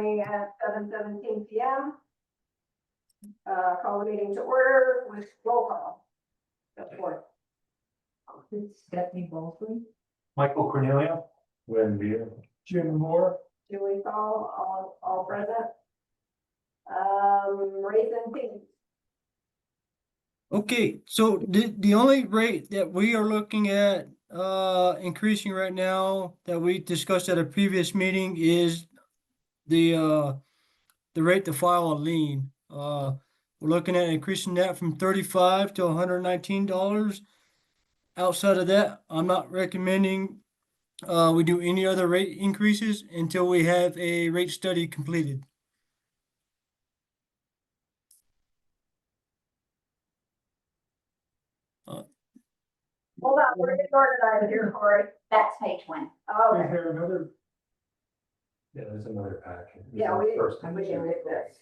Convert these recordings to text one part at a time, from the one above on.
At 7:17 PM. Call the meeting to order with roll call. Stephanie Ballsley. Michael Cornelia. Lynn Beer. Jim Moore. Julie Saul, all present. Raisin Pink. Okay, so the only rate that we are looking at increasing right now that we discussed at a previous meeting is the rate to file a lien. We're looking at increasing that from $35 to $119. Outside of that, I'm not recommending we do any other rate increases until we have a rate study completed. Hold on, we're getting organized here, Corey. That's page 1. Is Okay, there another? Yeah, there's another packet. yeah, we First. can read this.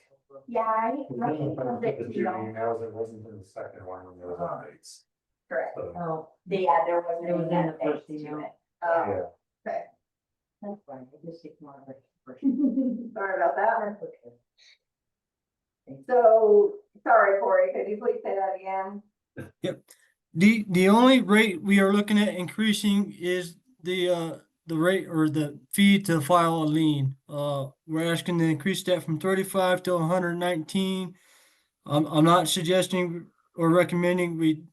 Yeah, I It can wasn't send the it to two you. emails, it wasn't in the second one when there was updates. Correct. So, Oh, yeah, there wasn't. It was any in the updates first to email. it. yeah, Okay, That's fine, I just ignored it. sorry about that. That's okay. So, sorry, Corey, could you please say that again? The only rate we are looking at increasing is the rate or the fee to file a lien. We're asking to increase that from 35 to 119. I'm not suggesting or recommending we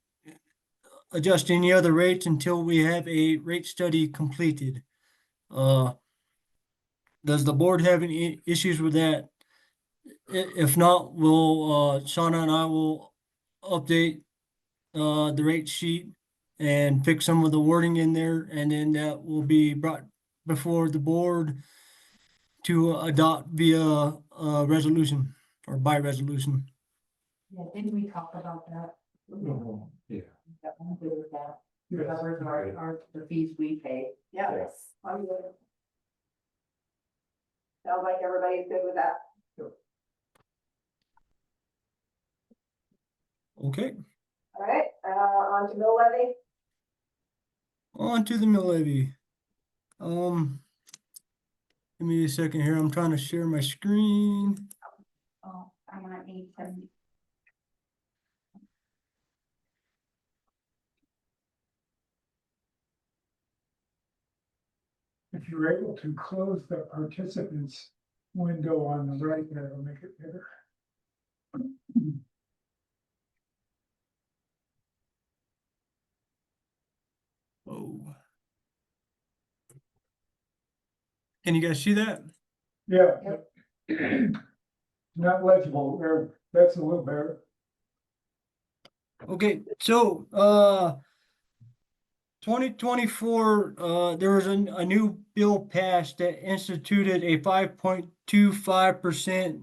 adjust any other rates until we have a rate study completed. Does the board have any issues with that? If not, we'll Shauna and I will update the rate sheet and fix some of the wording in there, and then that will be brought before the board to adopt via resolution or by resolution. Yeah, didn't we talk about that? yeah. That one, good with that. Yes. Covers our, the fees we pay. Yeah, Yes. I'm good. Sounds like everybody's good with that. Okay, All right, on to mill levy. on to the mill levy. Give me a second here. I'm trying to share my screen. Oh, I might need some. If you're able to close the participants window on the right, that'll make it better. Oh. Can you guys see that? Yeah. Not legible, or that's a little better. Okay, so 2024, there was a new bill passed that instituted a 5.25%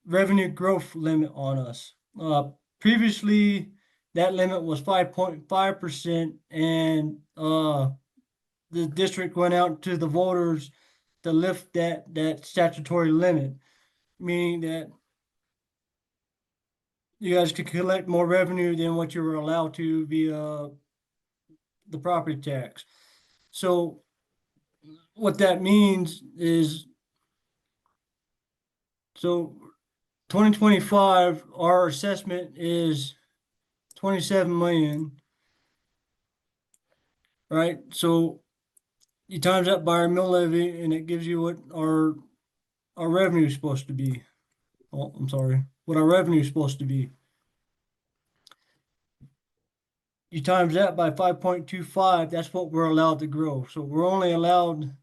revenue growth limit on us. Previously, that limit was 5.5%, and the district went out to the voters to lift that statutory limit, meaning that you guys could collect more revenue than what you were allowed to via the property tax. So what that means is, so 2025, our assessment is 27 million. Right? So you times that by our mill levy and it gives you what our revenue is supposed to be. Oh, I'm sorry, what our revenue is supposed to be. You times that by 5.25, that's what we're allowed to grow. So we're only allowed,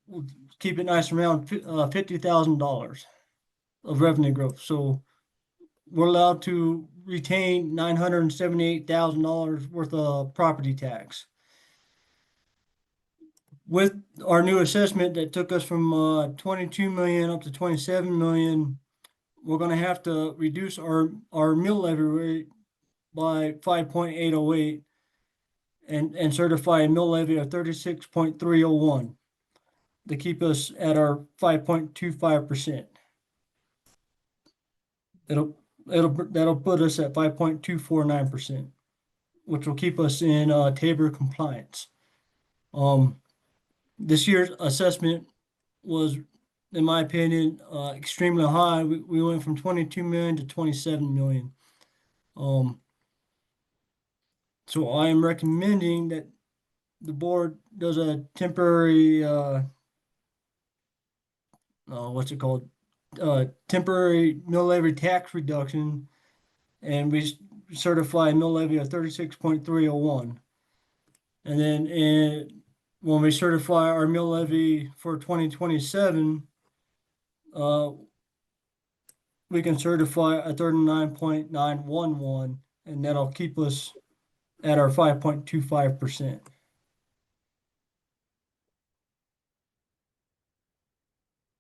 we'll keep it nice around $50,000 of revenue growth. So we're allowed to retain $978,000 worth of property tax. With our new assessment that took us from 22 million up to 27 million, we're going to have to reduce our mill levy rate by 5.808 and certify a mill levy of 36.301 to keep us at our 5.25%. That'll put us at 5.249%, which will keep us in Tabor compliance. This year's assessment was, in my opinion, extremely high. We went from 22 million to 27 million. So I am recommending that the board does a temporary, what's it called? Temporary mill levy tax reduction, and we certify a mill levy of 36.301. And then when we certify our mill levy for 2027, we can certify a 39.911, and that'll keep us at our 5.25%.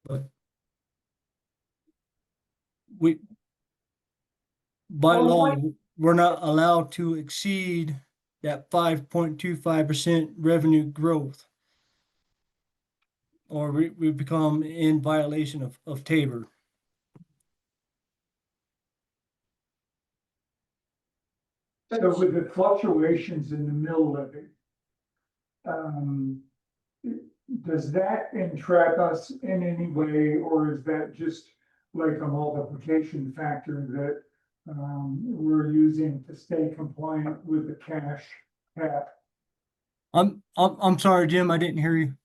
But by Well, law, what- we're not allowed to exceed that 5.25% revenue growth, or we become in violation of Tabor. So with the fluctuations in the mill levy, does that entrap us in any way, or is that just like a multiplication factor that we're using to stay compliant with the cash cap? I'm sorry, Jim, I didn't hear you.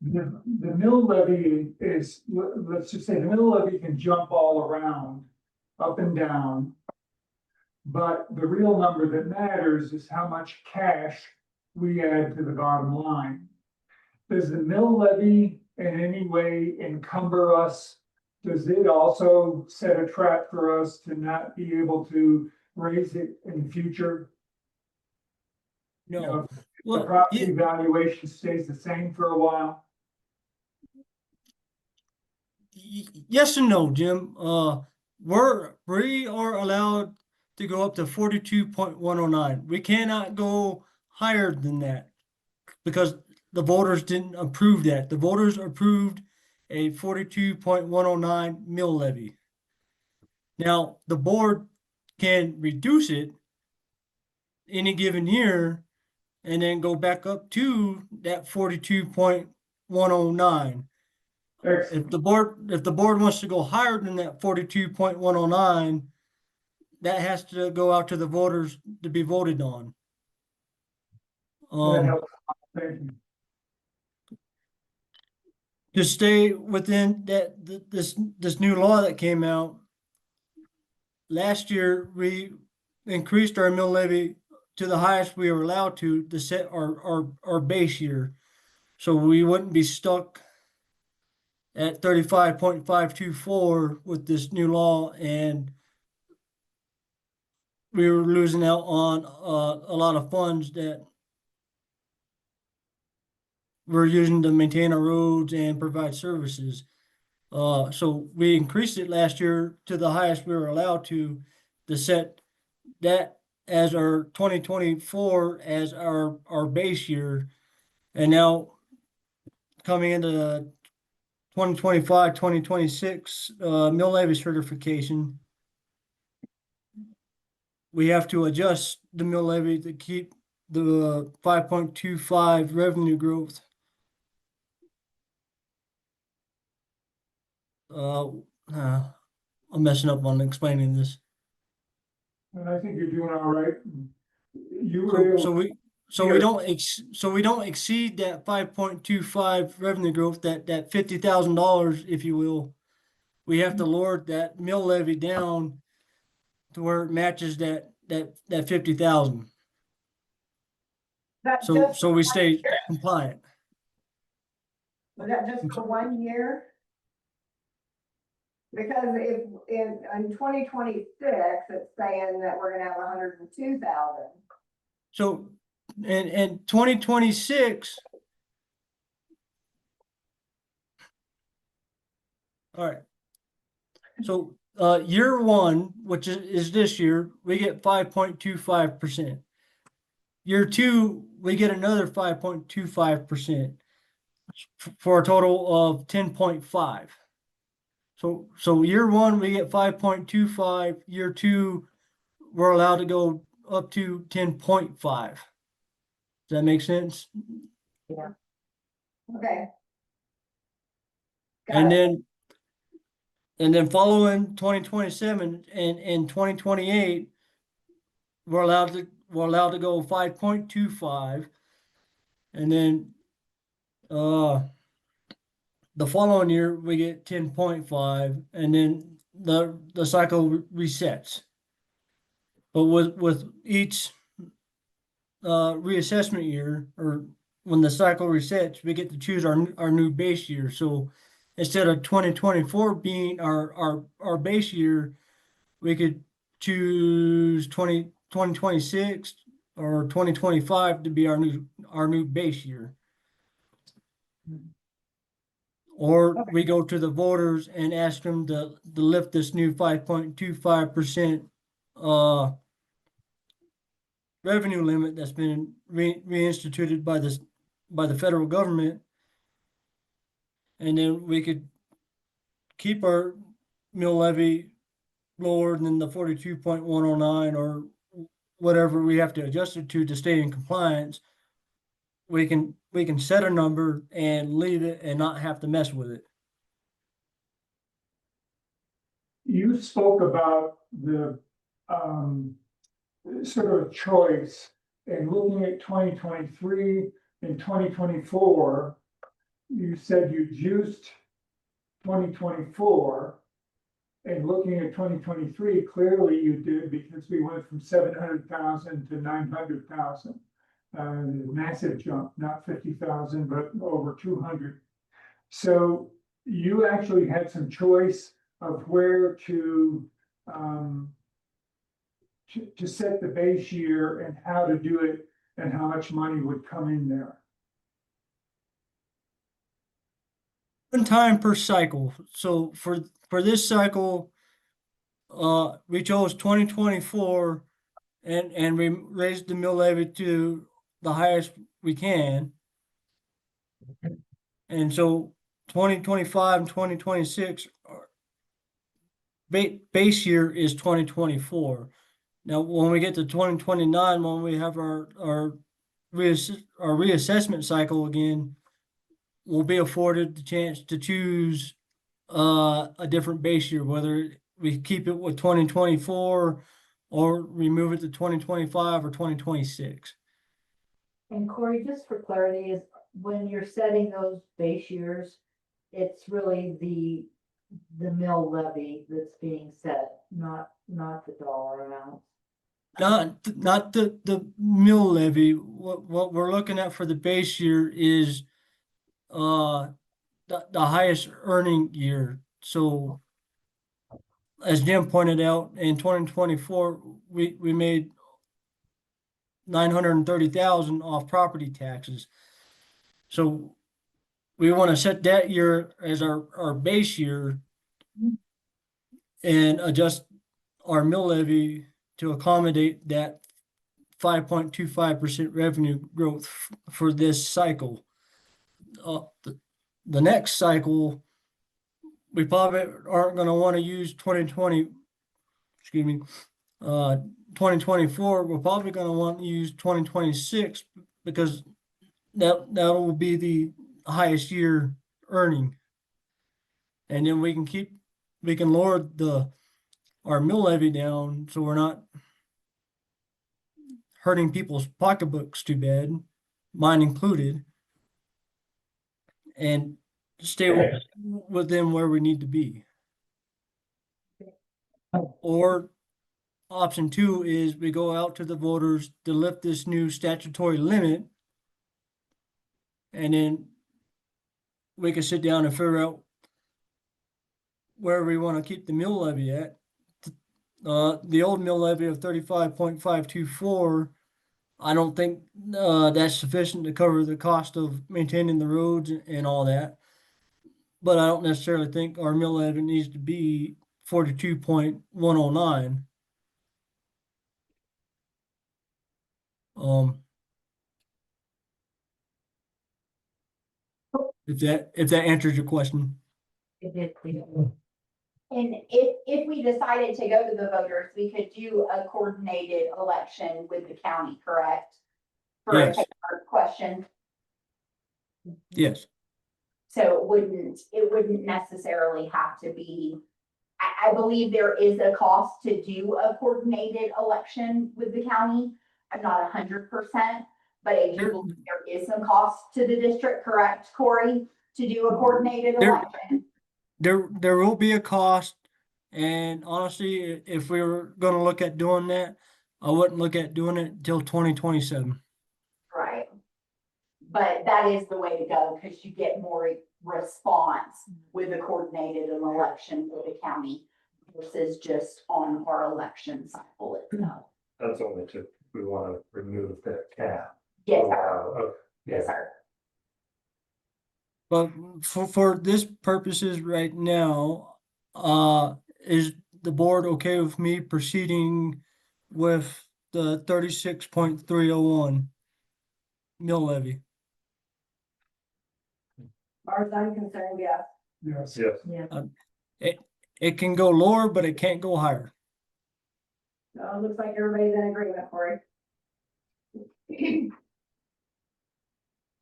The mill levy is, let's just say the mill levy can jump all around, up and down. But the real number that matters is how much cash we add to the bottom line. Does the mill levy in any way encumber us? Does it also set a trap for us to not be able to raise it in the future? You know, No, if the well, property valuation stays the same for a while? yes and no, Jim. We are allowed to go up to 42.109. We cannot go higher than that because the voters didn't approve that. The voters approved a 42.109 mill levy. Now, the board can reduce it any given year and then go back up to that 42.109. If the board wants to go higher than that 42.109, that has to go out to the voters to be voted on. That helps. Thank you. To stay within this new law that came out last year, we increased our mill levy to the highest we were allowed to set our base year. So we wouldn't be stuck at 35.524 with this new law, and we were losing out on a lot of funds that we're using to maintain our roads and provide services. So we increased it last year to the highest we were allowed to set that as our 2024 as our base year. And now coming into the 2025, 2026 mill levy certification, we have to adjust the mill levy to keep the 5.25 revenue growth. I'm messing up on explaining this. And I think you're doing all right. You were So able, we don't exceed that 5.25 revenue growth, that $50,000, if you will. We have to lower that mill levy down to where it matches that 50,000. That So just, we stay compliant. was that just for 1 year? Because if in 2026, it's saying that we're gonna have 102,000. So in 2026. All right. So year one, which is this year, we get 5.25%. Year two, we get another 5.25% for a total of 10.5. So year one, we get 5.25. Year two, we're allowed to go up to 10.5. Does that make sense? Yeah. Okay. Got And it. then following 2027 and 2028, we're allowed to go 5.25. And then the following year we get 10.5, and then the cycle resets. But with each reassessment year, or when the cycle resets, we get to choose our new base year. So instead of 2024 being our base year, we could choose 2026 or 2025 to be our new base year. Or we go to the voters and ask them to lift this new 5.25% revenue limit that's been reinstituted by the federal government. And then we could keep our mill levy lower than the 42.109 or whatever we have to adjust it to stay in compliance. We can set a number and leave it and not have to mess with it. You spoke about the, sort of choice and looking at 2023 and 2024. You said you juiced 2024. And looking at 2023, clearly you did, because we went from 700,000 to 900,000. Massive jump, not 50,000, but over 200. So you actually had some choice of where to set the base year and how to do it and how much money would come in there. One time per cycle. So for this cycle, we chose 2024 and we raised the mill levy to the highest we can. And so 2025 and 2026 base year is 2024. Now, when we get to 2029, when we have our reassessment cycle again, we'll be afforded the chance to choose a different base year, whether we keep it with 2024 or remove it to 2025 or 2026. And Corey, just for clarity, is when you're setting those base years, it's really the mill levy that's being set, not the dollar amount. Not the mill levy. What we're looking at for the base year is the highest earning year. So as Jim pointed out, in 2024, we made 930,000 off property taxes. So we want to set that year as our base year and adjust our mill levy to accommodate that 5.25% revenue growth for this cycle. The next cycle, we probably aren't going to want to use 2024. We're probably going to want to use 2026 because that will be the highest year earning. And then we can lower our mill levy down so we're not hurting people's pocketbooks too bad, mine included, and stay within where we need to be. Or option 2 is we go out to the voters to lift this new statutory limit, and then we can sit down and figure out where we want to keep the mill levy at. The old mill levy of 35.524, I don't think that's sufficient to cover the cost of maintaining the roads and all that. But I don't necessarily think our mill levy needs to be 42.109. If that answers your question. It did, please. And if we decided to go to the voters, we could do a coordinated election with the county, correct? For a Yes. paper question. Yes. So it wouldn't necessarily have to be, I believe there is a cost to do a coordinated election with the county. I'm not 100%, but I do believe there is some cost to the district, correct, Corey? To do a coordinated There- election? There will be a cost, and honestly, if we were gonna look at doing that, I wouldn't look at doing it until 2027. Right. But that is the way to go, because you get more response with a coordinated election for the county versus just on our election cycle itself. That's only if we wanna remove that cap. Yes, Oh, sir. wow. Oh, Yes, sir. But for this purposes right now, is the board okay with me proceeding with the 36.301 mill levy? As far as I'm concerned, yes. Yes. Yes, Yeah. It can go lower, but it can't go higher. So it looks like everybody's in agreement, Cory.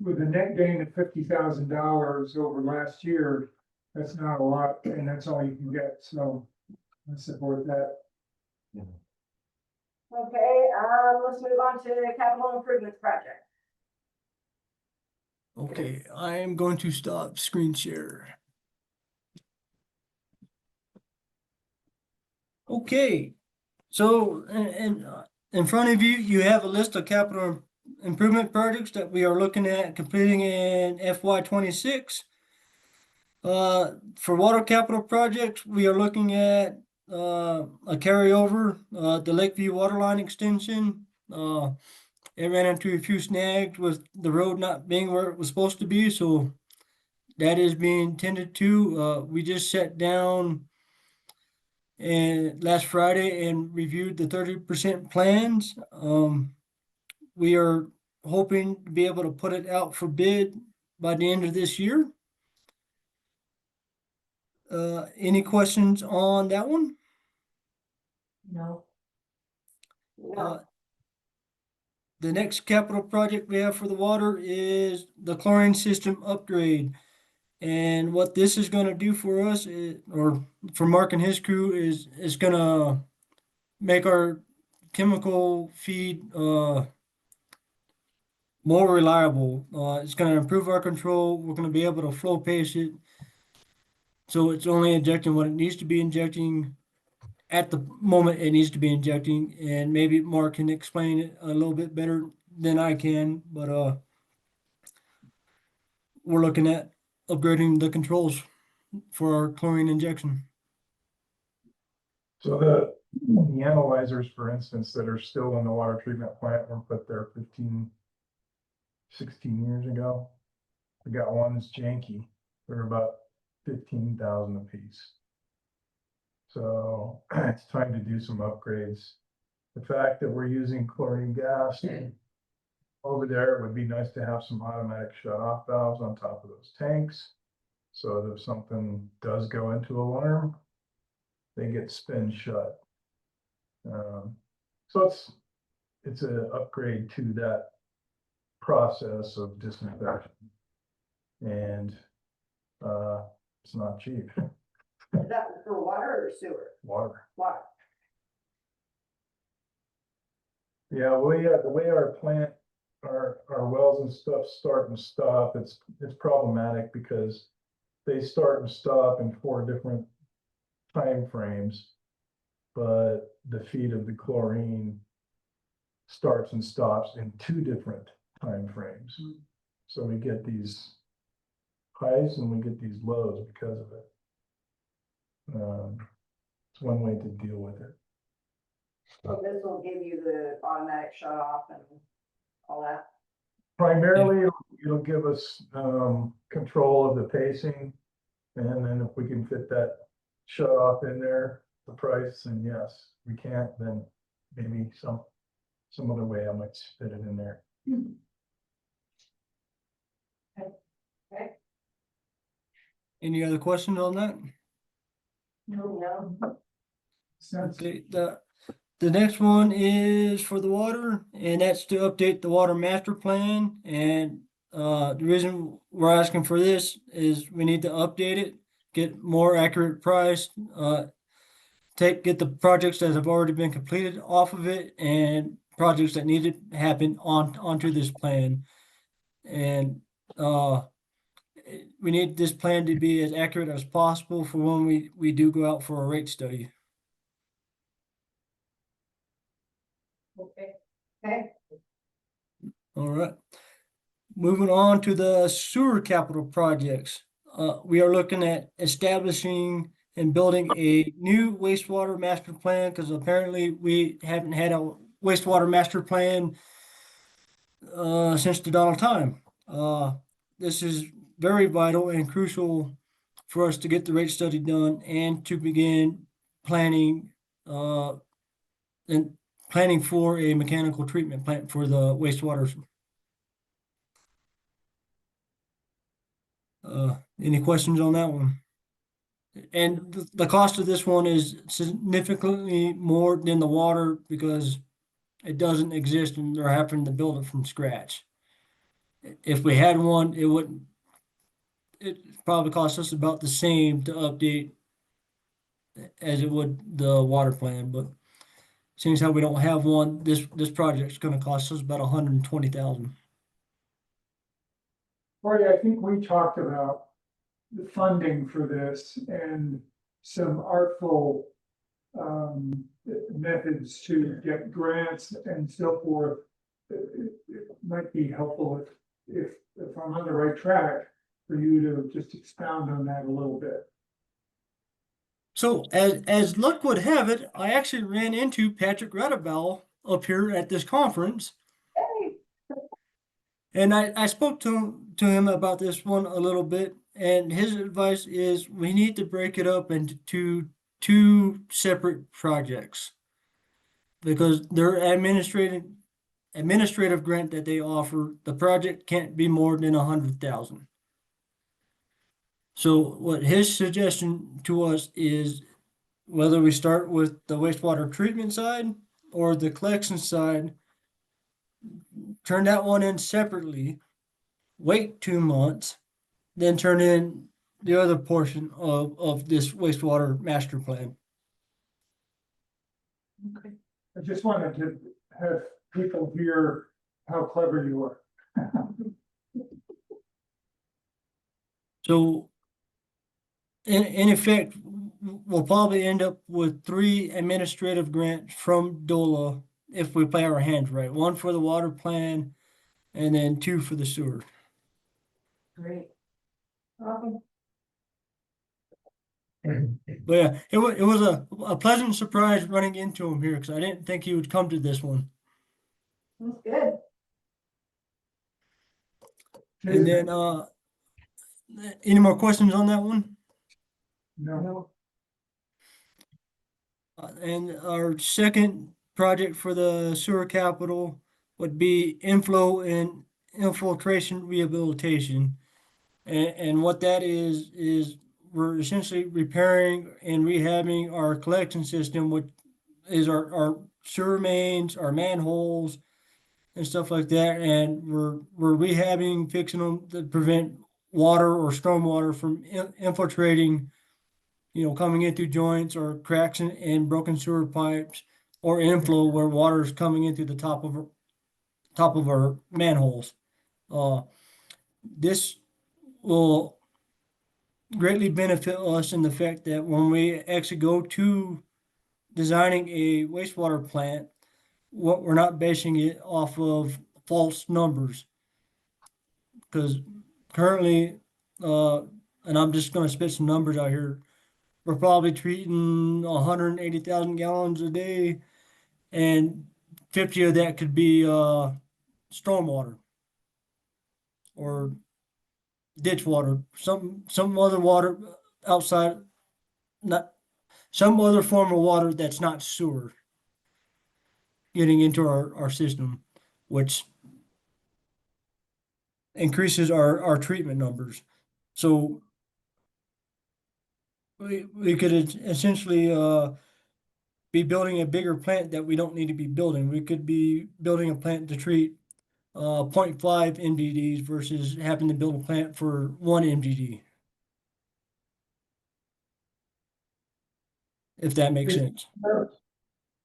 With a net gain of $50,000 over last year, that's not a lot, and that's all you can get, so I support that. Okay, let's move on to the capital improvements project. Okay, I am going to stop screen share. Okay, so in front of you, you have a list of capital improvement projects that we are looking at completing in FY 26. For water capital projects, we are looking at a carryover, the Lakeview water line extension. It ran into a few snags with the road not being where it was supposed to be, so that is being tended to. We just sat down and last Friday and reviewed the 30% plans. We are hoping to be able to put it out for bid by the end of this year. Any questions on that one? No, No, The next capital project we have for the water is the chlorine system upgrade. And what this is gonna do for us or for Mark and his crew is gonna make our chemical feed, more reliable. It's gonna improve our control. We're gonna be able to flow pace it. So it's only injecting what it needs to be injecting at the moment it needs to be injecting, and maybe Mark can explain it a little bit better than I can, but we're looking at upgrading the controls for our chlorine injection. So the analyzers, for instance, that are still in the water treatment plant were put there 15, 16 years ago. We got one that's janky. They're about 15,000 a piece. So it's time to do some upgrades. The fact that we're using chlorine gas over there, it would be nice to have some automatic shut off valves on top of those tanks. So that if something does go into alarm, they get spin shut. So it's an upgrade to that process of disinfection. And it's not cheap, is that for water or sewer? water. Water. Yeah, the way our plant, our wells and stuff start and stop, it's problematic because they start and stop in 4 different time frames. But the feed of the chlorine starts and stops in 2 different time frames. So we get these highs and we get these lows because of it. It's one way to deal with it. So this will give you the automatic shut off and all that. Primarily, it'll give us control of the pacing. And then if we can fit that shut off in there, the price, and yes, we can't, then maybe some other way I might fit it in there. Any other questions on that? No. Sense. Okay, the next one is for the water, and that's to update the water master plan. And The reason we're asking for this is we need to update it, get more accurate price, get the projects that have already been completed off of it and projects that need to happen onto this plan. And, we need this plan to be as accurate as possible for when we do go out for a rate study. Okay, All right. Moving on to the sewer capital projects. We are looking at establishing and building a new wastewater master plan because apparently we haven't had a wastewater master plan since the dawn of time. This is very vital and crucial for us to get the rate study done and to begin planning and planning for a mechanical treatment plant for the wastewater. Any questions on that one? And the cost of this one is significantly more than the water because it doesn't exist and they're having to build it from scratch. If we had one, it probably cost us about the same to update as it would the water plan, but seeing as how we don't have one, this project's gonna cost us about 120,000. Marty, I think we talked about the funding for this and some artful methods to get grants and so forth. It might be helpful if I'm on the right track for you to just expound on that a little bit. So as luck would have it, I actually ran into Patrick Radabell up here at this conference. hey, And I spoke to him about this one a little bit, and his advice is we need to break it up into two separate projects. Because their administrative grant that they offer, the project can't be more than 100,000. So what his suggestion to us is whether we start with the wastewater treatment side or the collection side, turn that one in separately, wait 2 months, then turn in the other portion of this wastewater master plan. I just wanted to have people hear how clever you are. So in effect, we'll probably end up with 3 administrative grants from DOLA if we play our hands right. 1 for the water plan and then 2 for the sewer. Great. awesome. But yeah, it was a pleasant surprise running into him here because I didn't think he would come to this one. That's good. And then any more questions on that one? No, And our second project for the sewer capital would be inflow and infiltration rehabilitation. And what that is we're essentially repairing and rehabbing our collection system, which is our sewer mains, our manholes and stuff like that. And we're rehabbing, fixing them to prevent water or stormwater from infiltrating, coming in through joints or cracks in broken sewer pipes or inflow where water is coming in through the top of our manholes. This will greatly benefit us in the fact that when we actually go to designing a wastewater plant, we're not basing it off of false numbers. Because currently, and I'm just going to spit some numbers out here, we're probably treating 180,000 gallons a day, and 50 of that could be stormwater or ditch water, some other water outside, not some other form of water that's not sewer getting into our system, which increases our treatment numbers. So we could essentially be building a bigger plant that we don't need to be building. We could be building a plant to treat 0.5 MDDs versus having to build a plant for 1 MDD. If that makes sense.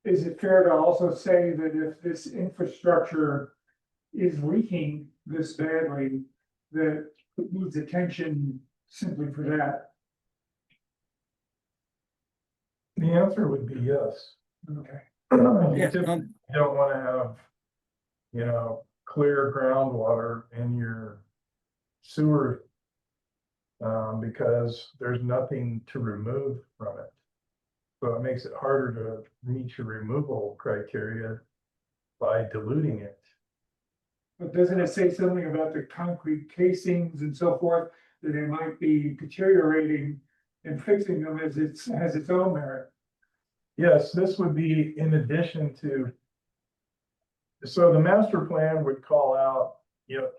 Is it fair to also say that if this infrastructure is leaking this badly, that it needs attention simply for that? The answer would be yes. Okay. You Yeah, typically don't wanna have, you know, clear groundwater in your sewer. Because there's nothing to remove from it. So it makes it harder to meet your removal criteria by diluting it. But doesn't it say something about the concrete casings and so forth, that it might be deteriorating and fixing them as has its own merit? Yes, this would be in addition to. So the master plan would call out, yep,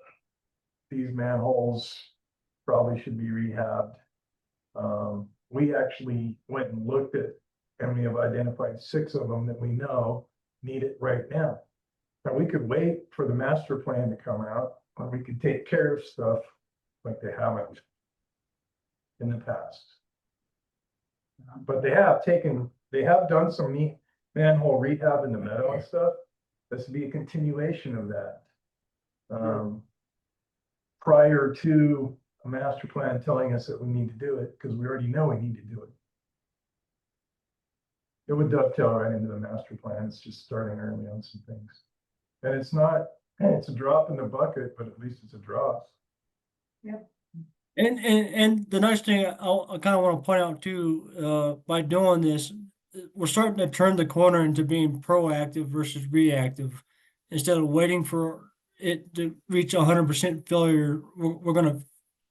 these manholes probably should be rehabbed. We actually went and looked at, and we have identified 6 of them that we know need it right now. And we could wait for the master plan to come out, or we could take care of stuff like they haven't in the past. But they have done some neat manhole rehab in the meadow and stuff. This would be a continuation of that. Prior to a master plan telling us that we need to do it, because we already know we need to do it. It would dovetail right into the master plan. It's just starting early on some things. And it's a drop in the bucket, but at least it's a drop. And the nice thing I kind of want to point out too, by doing this, we're starting to turn the corner into being proactive versus reactive. Instead of waiting for it to reach 100% failure, we're going to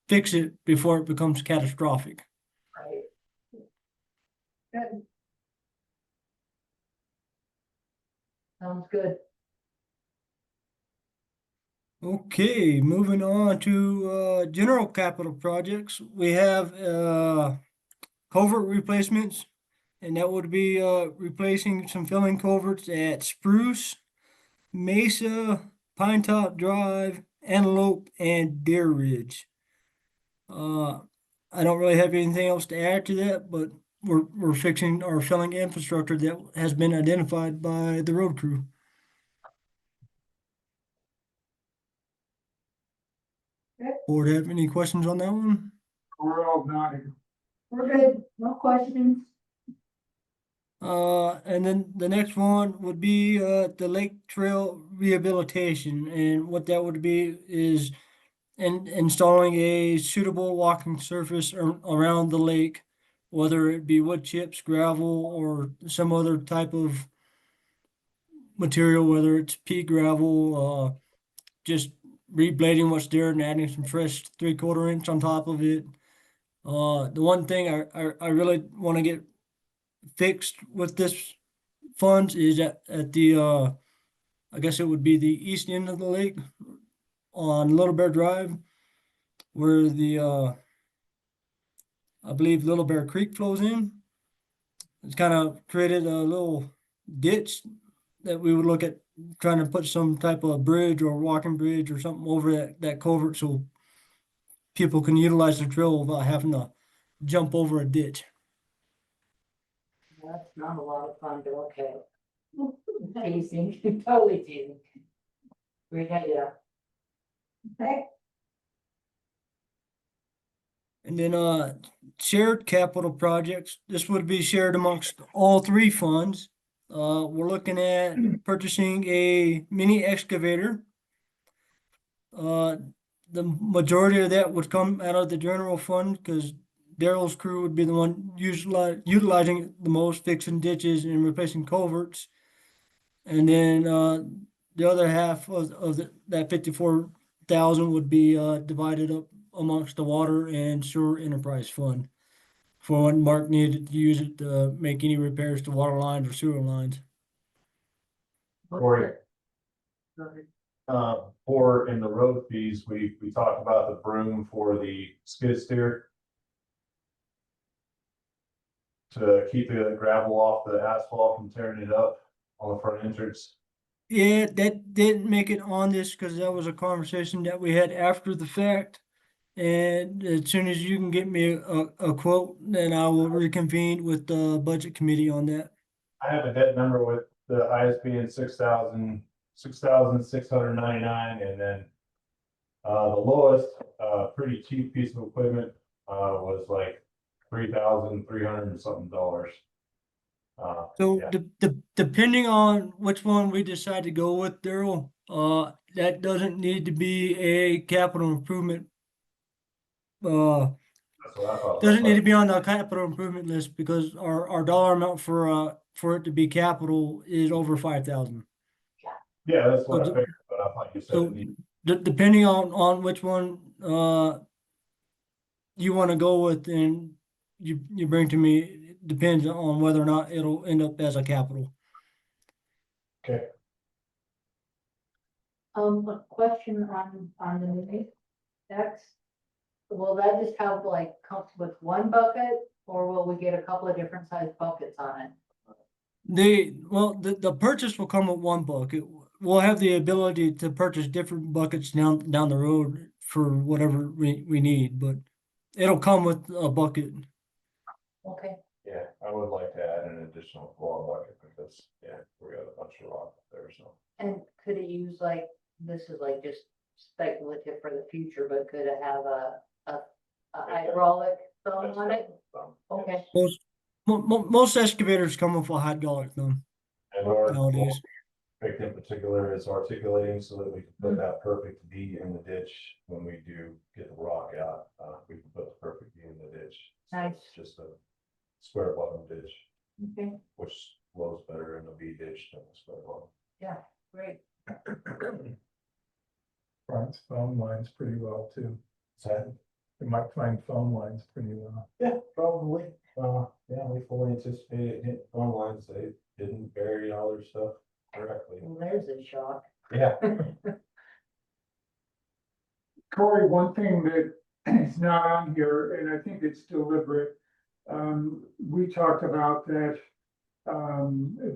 fix it before it becomes catastrophic. Right. Good. Sounds good. Okay, moving on to general capital projects. We have culvert replacements, and that would be replacing some filling culverts at Spruce, Mesa, Pine Top Drive, Antelope, and Deer Ridge. I don't really have anything else to add to that, but we're fixing our filling infrastructure that has been identified by the road crew. Board have any questions on that one? We're all nodding. We're good. No questions. And then the next one would be the lake trail rehabilitation, and what that would be is installing a suitable walking surface around the lake, whether it be wood chips, gravel, or some other type of material, whether it's pea gravel, just reblading what's there and adding some fresh 3/4 inch on top of it. The one thing I really want to get fixed with this funds is at the I guess it would be the east end of the lake on Little Bear Drive, where the I believe Little Bear Creek flows in. It's kind of created a little ditch that we would look at trying to put some type of bridge or walking bridge or something over that culvert so people can utilize the trail without having to jump over a ditch. That's not a lot of fun, but okay. Teasing, totally teasing. Great idea. Okay, And then shared capital projects, this would be shared amongst all 3 funds. We're looking at purchasing a mini excavator. The majority of that would come out of the general fund because Daryl's crew would be the one utilizing it the most, fixing ditches and replacing culverts. And then the other half of that 54,000 would be divided up amongst the water and sewer enterprise fund for when Mark needed to use it to make any repairs to water lines or sewer lines. Corey. Go ahead. For in the road fees, we talked about the broom for the skid steer. To keep the gravel off the asphalt from tearing it up on the front entrance. Yeah, that didn't make it on this because that was a conversation that we had after the fact. And as soon as you can get me a quote, then I will reconvene with the budget committee on that. I have a debt number with the highest being 6,699, and then the lowest, pretty cheap piece of equipment, was like 3,300 and something dollars. So Yeah. depending on which one we decide to go with, Daryl, that doesn't need to be a capital improvement. That's what I thought. Doesn't need to be on the capital improvement list because our dollar amount for it to be capital is over 5,000. Yeah, that's what I So figured, but I thought you said So it needed. depending on which one, you want to go with and you bring to me, it depends on whether or not it'll end up as a capital. Okay. A question on the new X. Will that just have like, come with one bucket, or will we get a couple of different sized buckets on it? The purchase will come with one bucket. We'll have the ability to purchase different buckets down the road for whatever we need, but it'll come with a bucket. Okay, Yeah, I would like to add an additional claw bucket because, yeah, we got a bunch of rock up there, so. and could it use like, this is like just speculative for the future, but could it have a hydraulic thumb on it? Okay. Most excavators come with a hydraulic thumb And our nowadays. project in particular is articulating so that we can put that perfect V in the ditch when we do get the rock out. We can put the perfect V in the ditch. So Nice. it's just a square bottom ditch, Okay, which flows better in a V ditch than a square bottom. great. Finds phone lines pretty well too. So, You might find phone lines pretty well. yeah, probably. Yeah, we fully anticipated hitting phone lines. They didn't bury all their stuff correctly. Well, there's a shock. Yeah. Corey, one thing that is not on here, and I think it's deliberate, we talked about that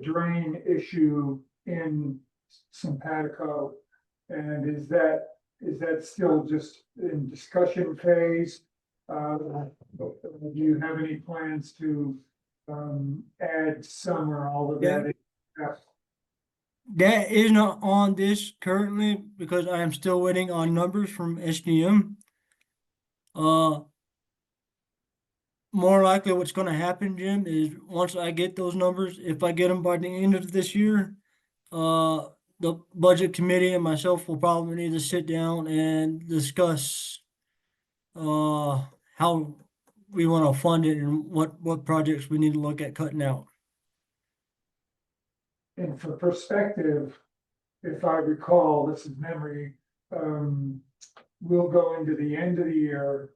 drain issue in Simpatico. And is that still just in discussion phase? Do you have any plans to add some or all of that? in? That is not on this currently because I am still waiting on numbers from SDM. More likely what's gonna happen, Jim, is once I get those numbers, if I get them by the end of this year, the budget committee and myself will probably need to sit down and discuss how we wanna fund it and what projects we need to look at cutting out. And for perspective, if I recall, this is memory, we'll go into the end of the year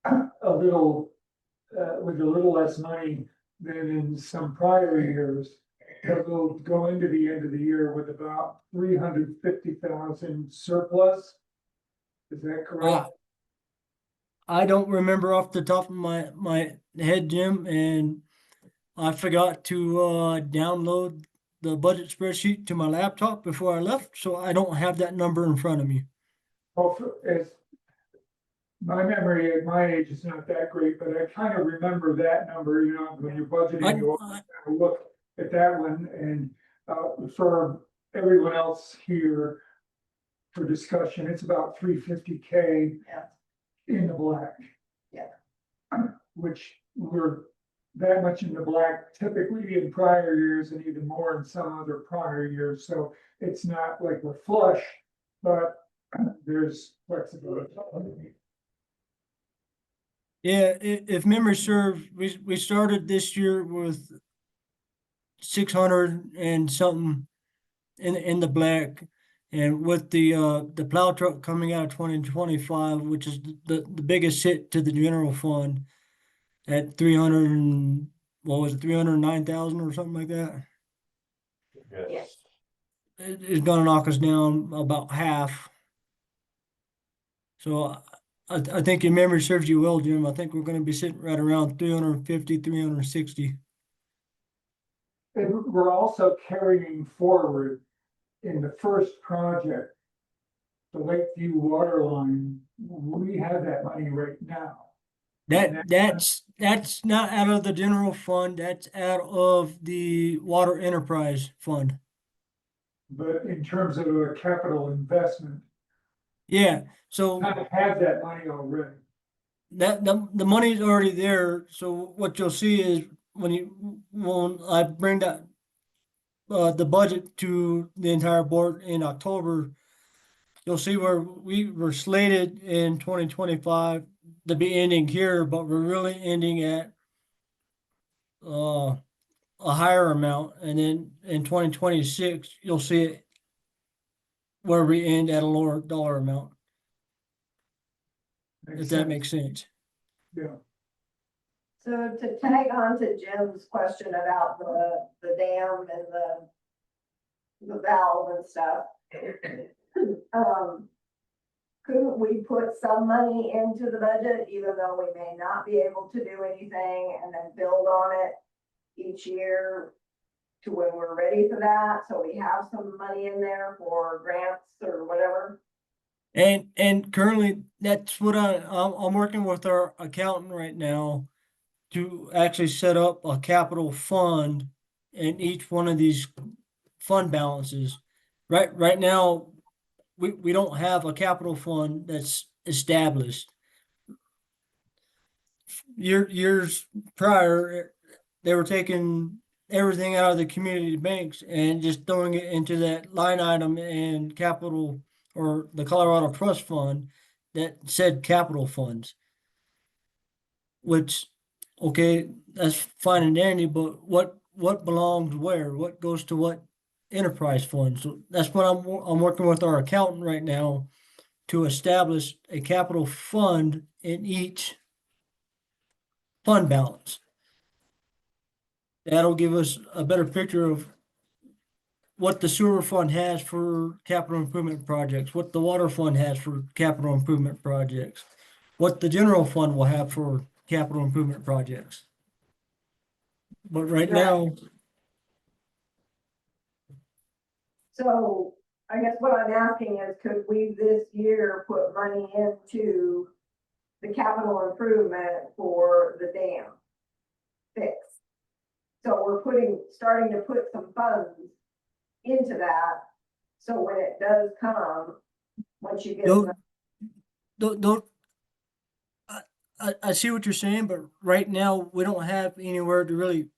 a little, with a little less money than in some prior years. But we'll go into the end of the year with about 350,000 surplus. Is that correct? I don't remember off the top of my head, Jim, and I forgot to download the budget spreadsheet to my laptop before I left, so I don't have that number in front of me. Well, as my memory at my age is not that great, but I kind of remember that number, you know, when you're budgeting, you always have to look at that one. And for everyone else here for discussion, it's about 350K Yeah. in the black. Yeah. Which we're that much in the black typically in prior years and even more in some other prior years. So it's not like we're flush, but there's flexibility. Yeah, if memory serves, we started this year with 600 and something in the black. And with the plow truck coming out of 2025, which is the biggest hit to the general fund at 300 and what was it, 309,000 or something like that. Yes. It's gonna knock us down about half. So I think your memory serves you well, Jim. I think we're gonna be sitting right around 350, 360. And we're also carrying forward in the first project, the Lakeview water line, we have that money right now. That's not out of the general fund, that's out of the water enterprise fund. But in terms of a capital investment, Yeah, so kind of have that money already. that, the money's already there, so what you'll see is when I bring that the budget to the entire board in October, you'll see where we were slated in 2025 to be ending here, but we're really ending at a higher amount, and then in 2026, you'll see it where we end at a lower dollar amount, if that makes sense. Yeah, So to tag on to Jim's question about the dam and the valve and stuff. Couldn't we put some money into the budget, even though we may not be able to do anything, and then build on it each year to when we're ready for that, so we have some money in there for grants or whatever? And currently, that's what I'm working with our accountant right now to actually set up a capital fund in each one of these fund balances. Right now, we don't have a capital fund that's established. Years prior, they were taking everything out of the community banks and just throwing it into that line item in capital or the Colorado Trust Fund that said capital funds. Which, okay, that's fine and dandy, but what belongs where? What goes to what enterprise fund? So that's what I'm working with our accountant right now to establish a capital fund in each fund balance. That'll give us a better picture of what the sewer fund has for capital improvement projects, what the water fund has for capital improvement projects, what the general fund will have for capital improvement projects. But right now, So I guess what I'm asking is, could we this year put money into the capital improvement for the dam fix? So we're starting to put some funds into that, so when it does come, once you get. don't, I see what you're saying, but right now, we don't have anywhere to really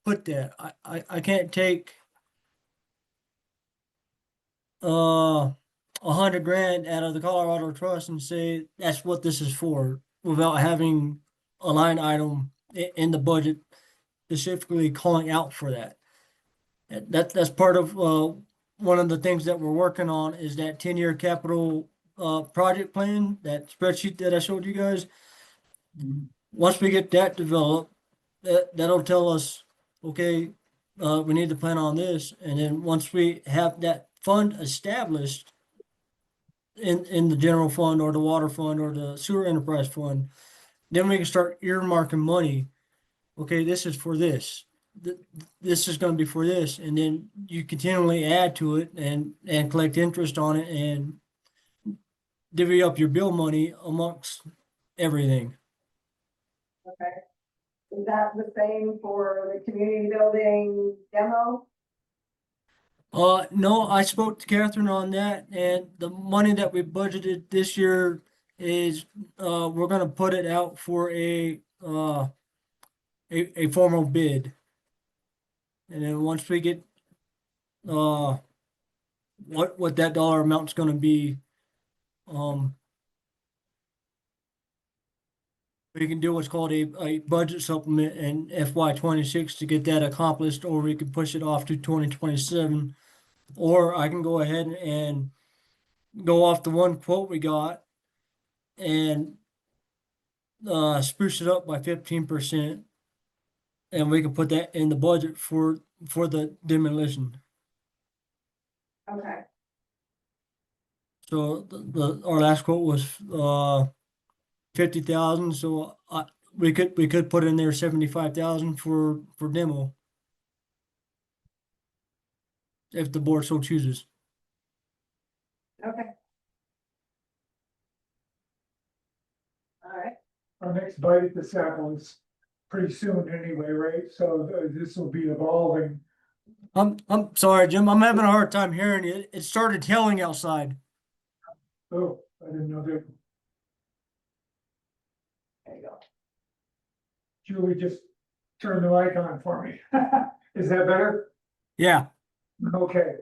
put that. I can't take 100 grand out of the Colorado Trust and say that's what this is for without having a line item in the budget specifically calling out for that. That's part of one of the things that we're working on is that 10-year capital project plan, that spreadsheet that I showed you guys. Once we get that developed, that'll tell us, okay, we need to plan on this, and then once we have that fund established in the general fund or the water fund or the sewer enterprise fund, then we can start earmarking money. Okay, this is for this. This is going to be for this, and then you continually add to it and collect interest on it and divvy up your bill money amongst everything. Okay. Is that the same for the community building demo? No, I spoke to Catherine on that, and the money that we budgeted this year is, we're gonna put it out for a formal bid. And then once we get, what that dollar amount's gonna be, we can do what's called a budget supplement in FY 26 to get that accomplished, or we can push it off to 2027. Or I can go ahead and go off the one quote we got and spruce it up by 15%. And we can put that in the budget for the demolition. Okay, So our last quote was 50,000, so we could put in there 75,000 for demo. If the board so chooses. our next bite at this apple is pretty soon anyway, right? So this will be evolving. I'm sorry, Jim. I'm having a hard time hearing you. It started hailing outside. Oh, I didn't know that. There you go. Julie just turned the mic on for me. Is that better? Yeah. Okay.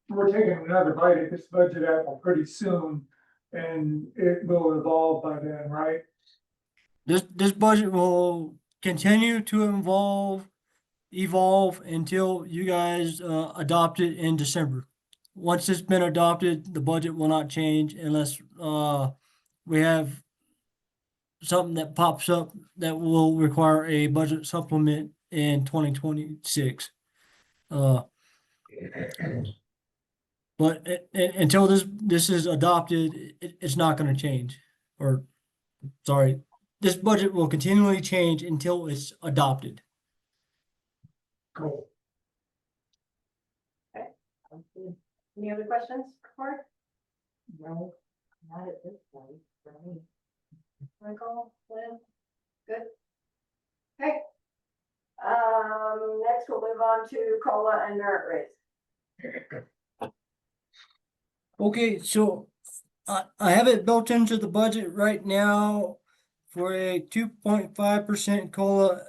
We're taking another bite at this budget apple pretty soon, and it will evolve by then, right? This budget will continue to evolve until you guys adopt it in December. Once it's been adopted, the budget will not change unless we have something that pops up that will require a budget supplement in 2026. But until this is adopted, it's not going to change. Or sorry, this budget will continually change until it's adopted. Cool. Any other questions, Mark? No, not at this point, for me. Michael, Lynn? Good? Okay. Next we'll move on to COLA and merit raise. Okay, so I have it built into the budget right now for a 2.5% COLA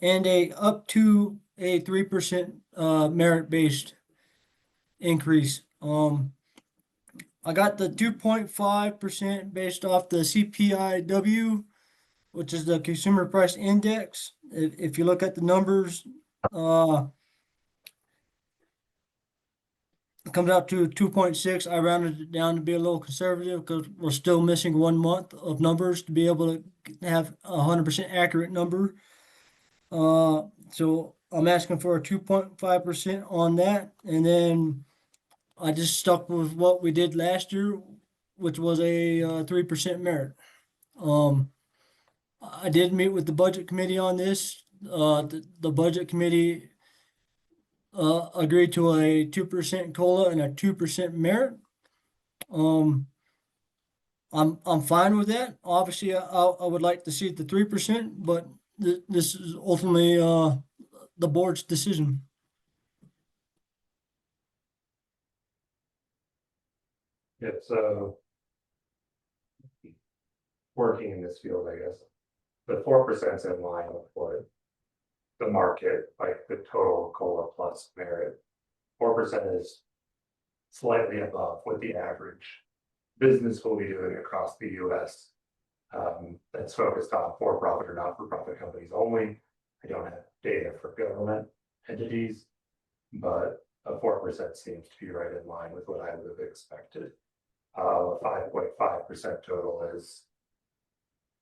and a up to a 3% merit-based increase. I got the 2.5% based off the CPIW, which is the Consumer Price Index. If you look at the numbers, it comes out to 2.6. I rounded it down to be a little conservative because we're still missing 1 month of numbers to be able to have a 100% accurate number. So I'm asking for a 2.5% on that, and then I just stuck with what we did last year, which was a 3% merit. I did meet with the budget committee on this. The budget committee agreed to a 2% COLA and a 2% merit. I'm fine with that. Obviously, I would like to see the 3%, but this is ultimately the board's decision. Yeah, working in this field, I guess, the 4%'s in line with what the market, like the total COLA plus merit. 4% is slightly above what the average business will be doing across the US. That's focused on for-profit or not-for-profit companies only. I don't have data for government entities, but a 4% seems to be right in line with what I would have expected. 5.5% total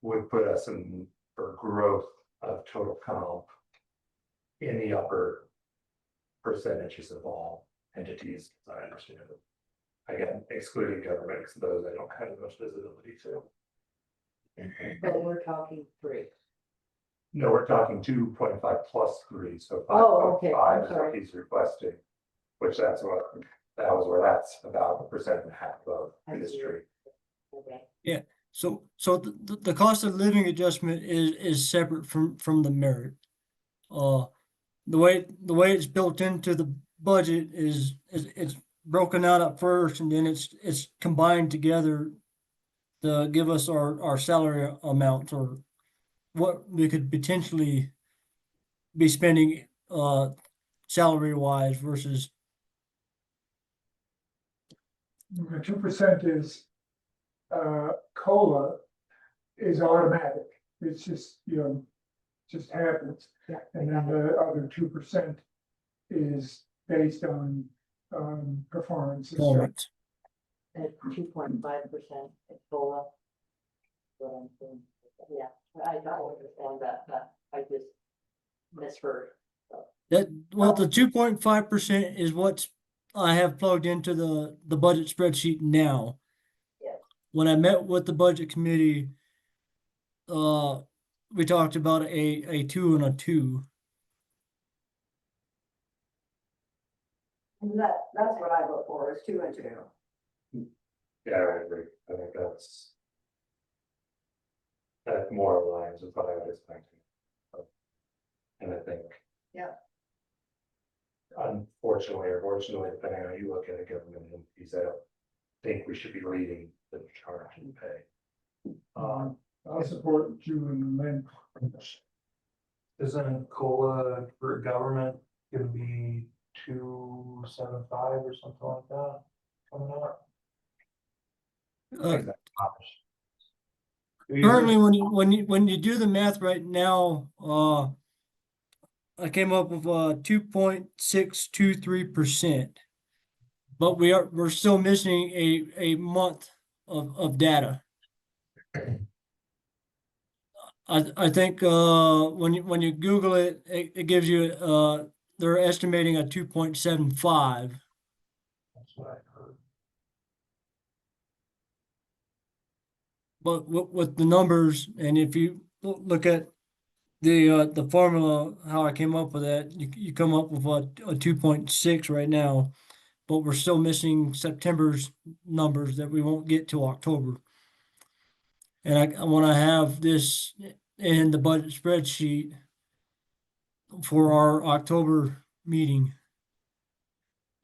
would put us in for growth of total comp in the upper percentages of all entities, as I understand it. Again, excluding government, because those I don't have much visibility to. But we're talking 3. No, we're talking 2.5 plus 3, so Oh, okay, 5.5 I'm is what sorry. he's requesting. Which that was where that's about 1.5% of I see. industry. Okay. So the cost of living adjustment is separate from the merit. The way it's built into the budget is it's broken out at first, and then it's combined together to give us our salary amount or what we could potentially be spending salary wise versus. The 2% is, COLA is automatic. It's just, just happens. Yeah. And then the other 2% is based on, performance. and stuff. Performance. At 2.5% at COLA. What I'm saying. Yeah, I don't understand that, but I just misheard. The 2.5% is what I have plugged into the budget spreadsheet now. Yeah. When I met with the budget committee, we talked about a 2 and a 2. And that's what I look for, is 2 and 2. Yeah, I agree. I think that more aligns with what I was thinking. And I think. Yeah. Unfortunately, or fortunately, depending on how you look at it, government entities, I don't think we should be leading the charge and pay. I'll support you and Lynn. Isn't COLA for government gonna be 275 or something like that coming up? Currently, when you do the math right now, I came up with 2.623%. But we're still missing a month of data. I think when you Google it, it gives you they're estimating a 2.75. That's what I heard. But with the numbers, and if you look at the formula, how I came up with that, you come up with a 2.6 right now, but we're still missing September's numbers that we won't get till October. And I want to have this in the budget spreadsheet for our October meeting.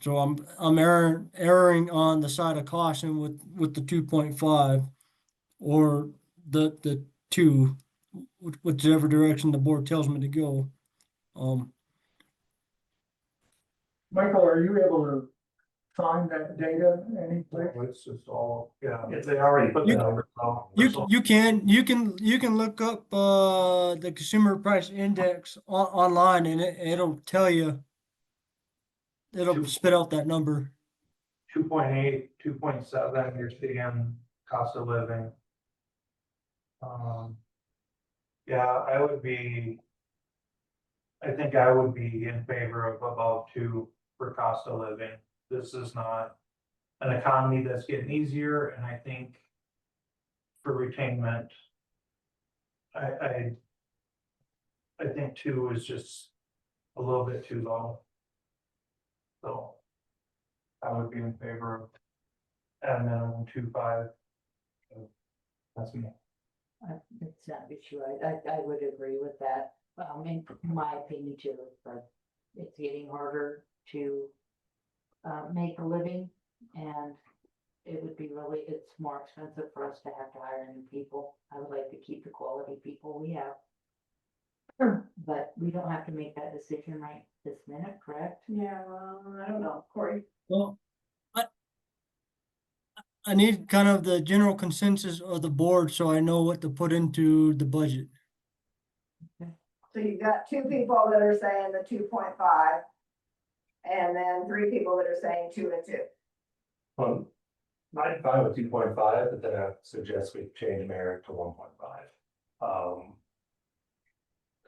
So I'm erring on the side of caution with the 2.5 or the 2, whichever direction the board tells me to go. Michael, are you able to find that data anyplace? It's just all, yeah. If they already put the numbers on. You can look up the consumer price index online, and it'll tell you, it'll spit out that number. 2.8, 2.7, you're seeing cost of living. Yeah, I think I would be in favor of above 2 for cost of living. This is not an economy that's getting easier, and I think for retainment, I think 2 is just a little bit too low. So I would be in favor of at a minimum 2.5. That's me. It's not an issue. I would agree with that. In my opinion too, but it's getting harder to make a living, and it would be it's more expensive for us to have to hire new people. I would like to keep the quality people we have. But we don't have to make that decision right this minute, correct? Yeah, well, I don't know, Corey. Well, I need kind of the general consensus of the board so I know what to put into the budget. So you've got 2 people that are saying the 2.5. And then 3 people that are saying 2 and 2. I'm fine with 2.5, but then I suggest we change merit to 1.5.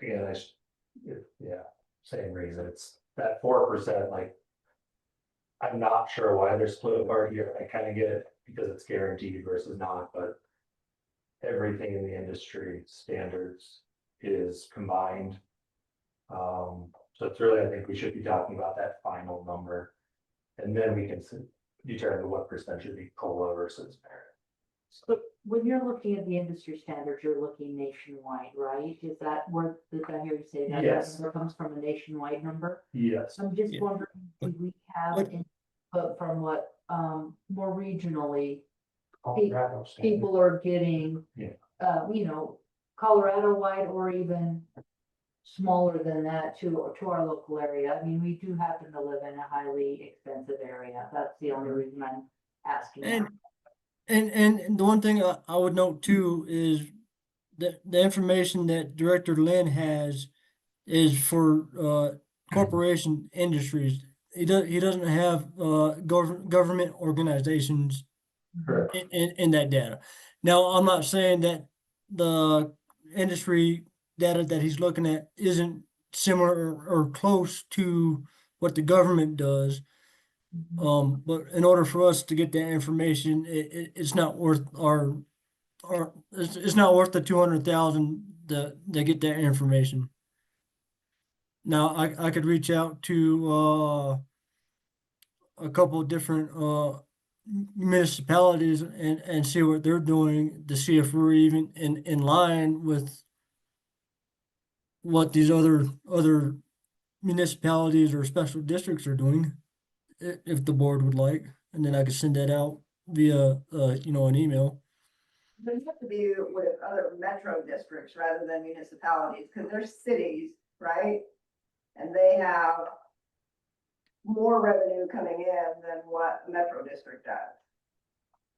Again, yeah, same reason, it's that 4%, like. I'm not sure why they're split apart here, I kind of get it, because it's guaranteed versus not, but. Everything in the industry standards is combined. So it's really, I think we should be talking about that final number. And then we can determine what percent should be COLA versus merit. But when you're looking at the industry standards, you're looking nationwide, right? Is that where, did I hear you say that? Yes. That number comes from a nationwide number? Yes. I'm just Yeah. wondering, do we have But- input from what, more regionally, Colorado standard. people are getting? Yeah. Colorado wide or even smaller than that to our local area. I mean, we do happen to live in a highly expensive area. That's the only reason I'm asking. that. And the one thing I would note too is that the information that Director Lynn has is for corporation industries. He doesn't have government organizations Correct. in that data. Now, I'm not saying that the industry data that he's looking at isn't similar or close to what the government does. But in order for us to get that information, it's not worth it's not worth the 200,000 to get that information. Now, I could reach out to a couple of different municipalities and see what they're doing to see if we're even in line with what these other municipalities or special districts are doing, if the board would like, and then I could send that out via, an email. But you have to be with other metro districts rather than municipalities, because they're cities, right? And they have more revenue coming in than what a metro district does.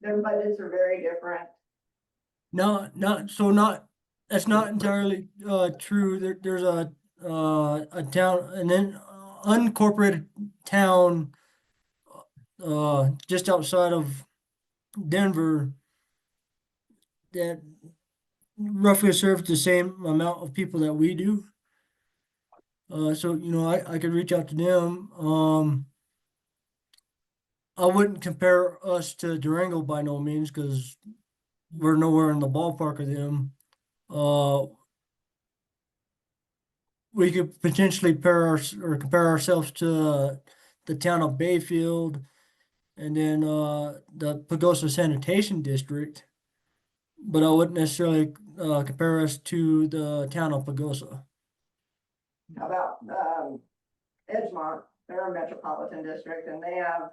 Their budgets are very different. No, that's not entirely true. There's a town, and then unincorporated town just outside of Denver that roughly serves the same amount of people that we do. So I could reach out to them. I wouldn't compare us to Durango by no means, because we're nowhere in the ballpark of them. We could potentially compare ourselves to the town of Bayfield, and then the Pagosa Sanitation District. But I wouldn't necessarily compare us to the town of Pagosa. How about, Edgemont, they're a metropolitan district and they have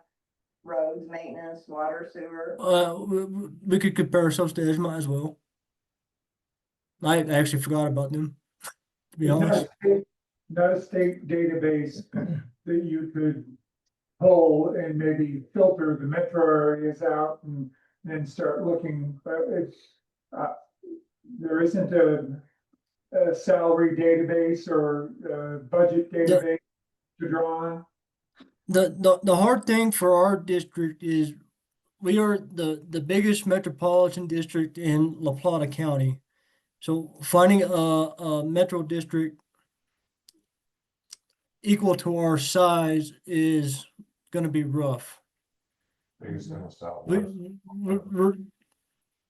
roads, maintenance, water, sewer. We could compare ourselves to Edgemont as well. I actually forgot about them, to be honest. Not a state database that you could pull and maybe filter the metro areas out and then start looking, there isn't a salary database or a budget database to draw on. The hard thing for our district is we are the biggest metropolitan district in La Plata County. So finding a metro district equal to our size is gonna be rough. Biggest in the We, Southwest.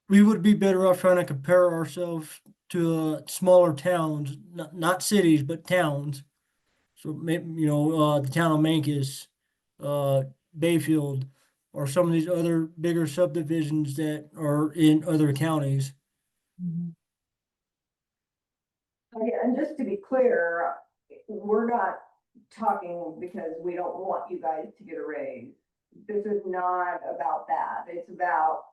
we would be better off trying to compare ourselves to smaller towns, not cities, but towns. So maybe, the town of Mancus, Bayfield, or some of these other bigger subdivisions that are in other counties. Okay, and just to be clear, we're not talking because we don't want you guys to get a raise. This is not about that. It's about,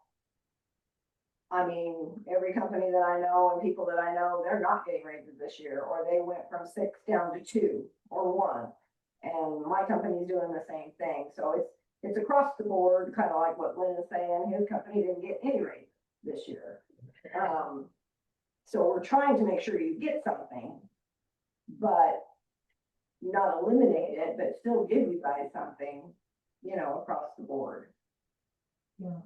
every company that I know and people that I know, they're not getting raises this year, or they went from 6 down to 2 or 1. And my company's doing the same thing. So it's across the board, kind of like what Lynn is saying. His company didn't get any raises this year. So we're trying to make sure you get something, but not eliminate it, but still give you guys something, across the board. Yeah.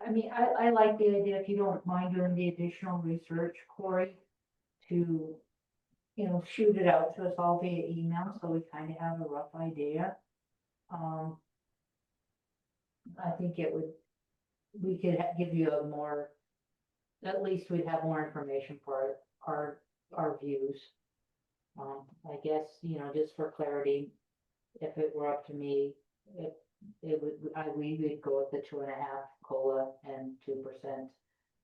I like the idea, if you don't mind doing the additional research, Corey, to, shoot it out to us all via email, so we kind of have a rough idea. I think we could give you at least we'd have more information for our views. I guess, just for clarity, if it were up to me, we would go with the 2.5 COLA and 2%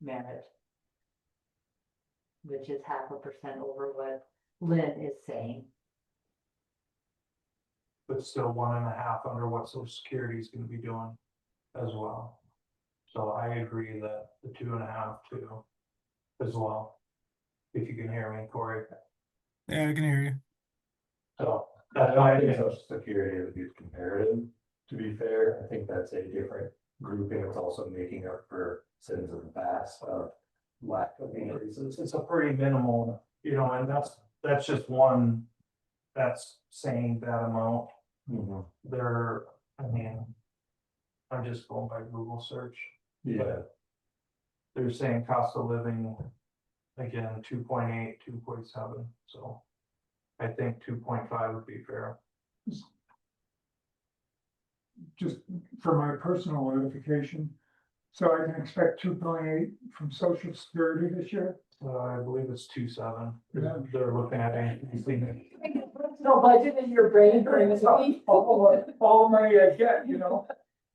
merit, which is 0.5% over what Lynn is saying. But still 1.5 under what Social Security is gonna be doing as well. So I agree that the 2.5 too, as well. If you can hear me, Corey. Yeah, I can hear you. So I that's don't why, think Social Security would be comparative, to be fair. I think that's a different grouping. It's also making up for sins of the past of lack of increases. it's a pretty minimal, and that's just one that's saying that amount. Mhm. I'm just going by Google search. Yeah, They're saying cost of living, again, 2.8, 2.7, so I think 2.5 would be fair. Just for my personal notification. So I can expect 2.8 from Social Security this year. I believe it's 2.7. Yeah. They're looking at anything. No budget in your brain during this week. All money I get,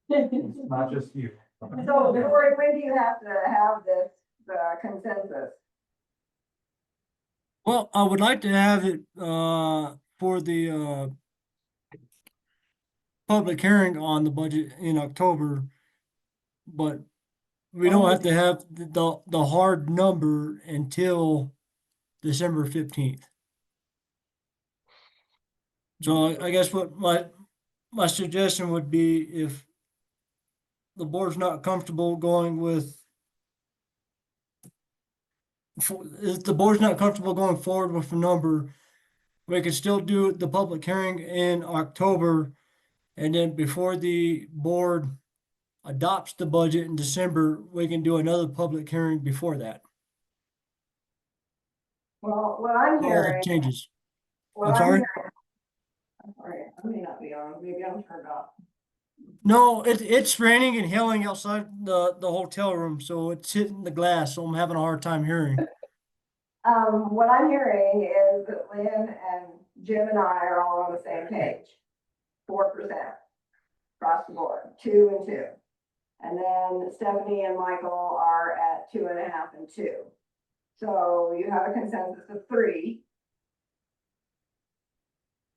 It's not just you. So Cory, when do you have to have this, consensus? Well, I would like to have it, for the, public hearing on the budget in October. But we don't have to have the hard number until December 15th. So I guess what my suggestion would be, if the board's not comfortable going with, if the board's not comfortable going forward with the number, we can still do the public hearing in October. And then before the board adopts the budget in December, we can do another public hearing before that. Well, what I'm All the hearing, changes. what I'm I'm sorry? hearing. I'm sorry, I may not be on, maybe I'm turned off. No, it's raining and hailing outside the hotel room, so it's hitting the glass, so I'm having a hard time hearing. What I'm hearing is that Lynn and Jim and I are all on the same page. 4% across the board, 2 and 2. And then Stephanie and Michael are at 2.5 and 2. So you have a consensus of 3.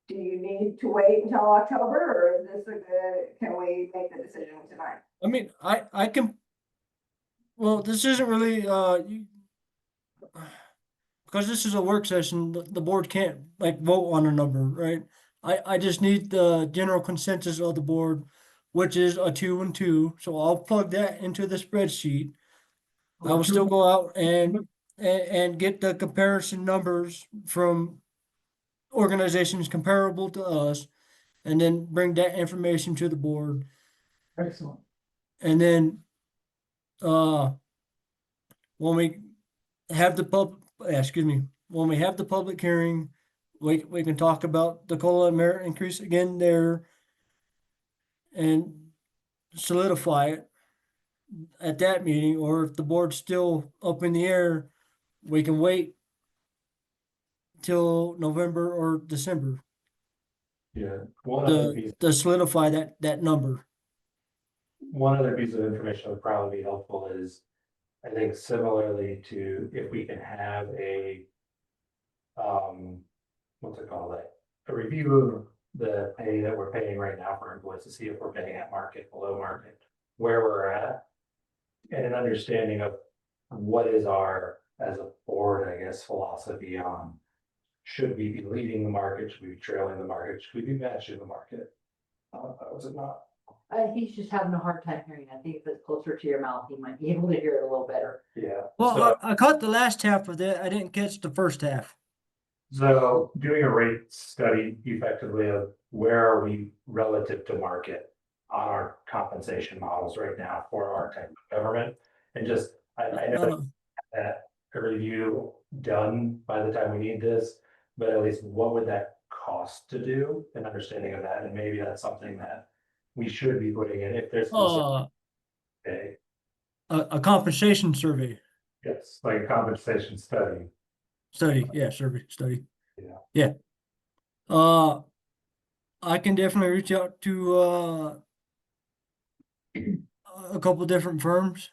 Do you need to wait until October, or is this a good, can we make the decision tonight? I mean, I can, well, this isn't really, because this is a work session, the board can't like vote on a number, right? I just need the general consensus of the board, which is a 2 and 2, so I'll plug that into the spreadsheet. I will still go out and get the comparison numbers from organizations comparable to us, and then bring that information to the board. Excellent. And then, when we have the when we have the public hearing, we can talk about the COLA and merit increase again there and solidify it at that meeting, or if the board's still up in the air, we can wait till November or December Yeah, one other piece, to solidify that number. one other piece of information that would probably be helpful is, I think similarly to if we can have a, what's it called, like, a review of the pay that we're paying right now for employees to see if we're paying at market, below market, where we're at. And an understanding of what is our, as a board, I guess, philosophy on, should we be leading the market, should we be trailing the market, should we be matching the market? Was it not? He's just having a hard time hearing. I think if it's closer to your mouth, he might be able to hear it a little better. Yeah. Well, So- I caught the last half of that. I didn't catch the first half. So doing a rate study effectively of where are we relative to market on our compensation models right now for our type of government? And just, I know that a review done by the time we need this, but at least what would that cost to do, an understanding of that, and maybe that's something that we should be putting in if there's. Okay, A compensation survey. yes, like a compensation study. Study, yeah, survey, study. Yeah. Yeah. I can definitely reach out to, a couple different firms.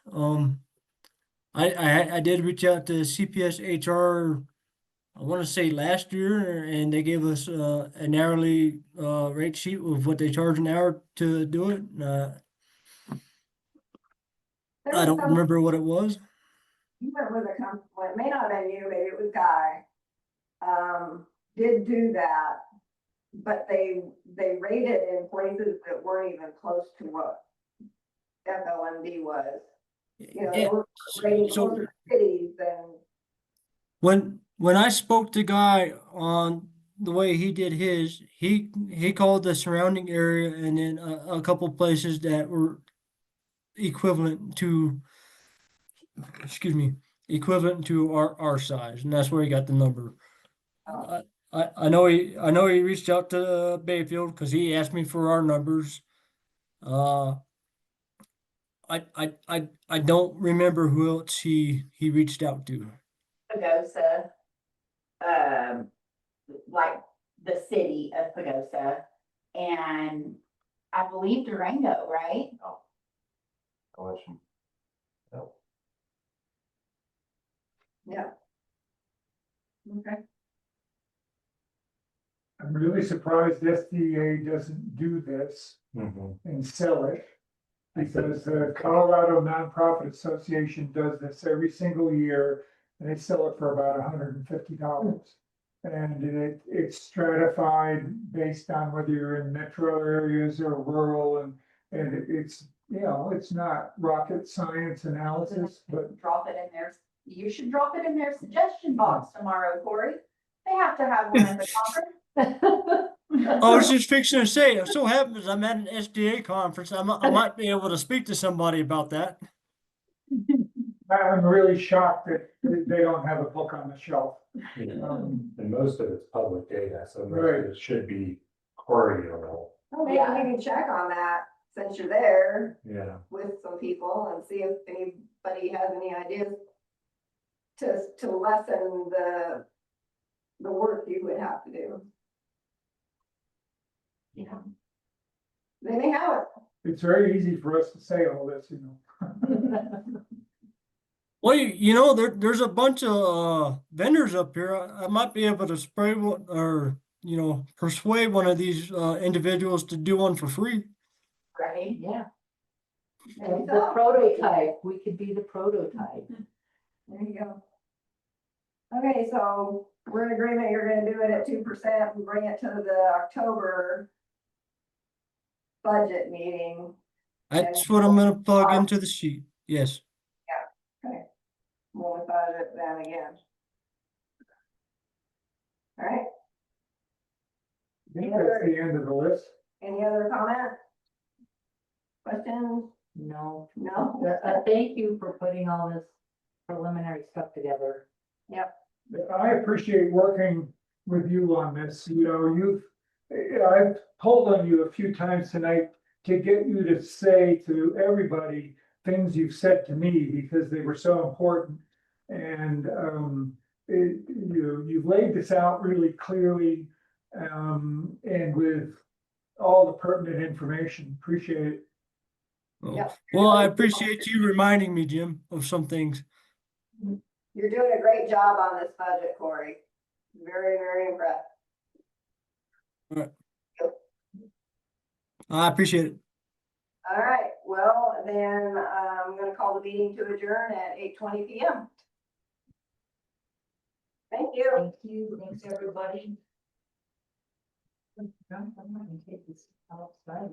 I did reach out to CPS HR, I want to say last year, and they gave us, an hourly, rate sheet of what they charge an hour to do it. I don't remember what it was. You went with a company, well, it may not have been you, maybe it was Guy. Did do that, but they rated in places that weren't even close to what FLMD was. You know, they Yeah, were rated so- closer to cities than, When I spoke to Guy on the way he did his, he called the surrounding area and then a couple places that were equivalent to, equivalent to our size, and that's where he got the number. I know he reached out to Bayfield because he asked me for our numbers. I don't remember who else he reached out to. Pagosa, like the city of Pagosa, and I believe Durango, right? How much? Yeah. Okay. I'm really surprised SDA doesn't do this Mhm. and sell it. Because the Colorado Nonprofit Association does this every single year, and they sell it for about $150. And it's stratified based on whether you're in metro areas or rural, and it's, you know, it's not rocket science analysis, but Drop it in there. You should drop it in their suggestion box tomorrow, Corey. They have to have one at the conference. I was just fixing to say, it so happens I'm at an SDA conference. I might be able to speak to somebody about that. I'm really shocked that they don't have a book on the shelf. Yeah. Um, And most of it's public data, so most of Right. it should be queryable. Well, maybe Yeah. you can check on that since you're there Yeah. with some people and see if anybody has any ideas to lessen the work you would have to do. Yeah. They may have it. It's very easy for us to say all this, you know. Well, you know, there's a bunch of vendors up here. I might be able to spray one or, you know, persuade one of these individuals to do one for free. Right? Yeah, Maybe and the so. prototype, we could be the prototype. There you go. Okay, so we're in agreement, you're gonna do it at 2% and bring it to the October budget meeting. That's what I'm gonna plug into the sheet. Yes. We'll massage it then again. All right, I think that's the end of the list. any other comment? Questions? No, No? thank you for putting all this preliminary stuff together. I appreciate working with you on this, you know, I've pulled on you a few times tonight to get you to say to everybody things you've said to me because they were so important. And, you've laid this out really clearly, and with all the pertinent information. Appreciate it. Yep. Well, I appreciate you reminding me, Jim, of some things. You're doing a great job on this budget, Corey. Very, very impressed. I appreciate it. All right, well, then I'm gonna call the meeting to adjourn at 8:20 PM. Thank you. Thank you, thanks, everybody. I'm gonna take this outside.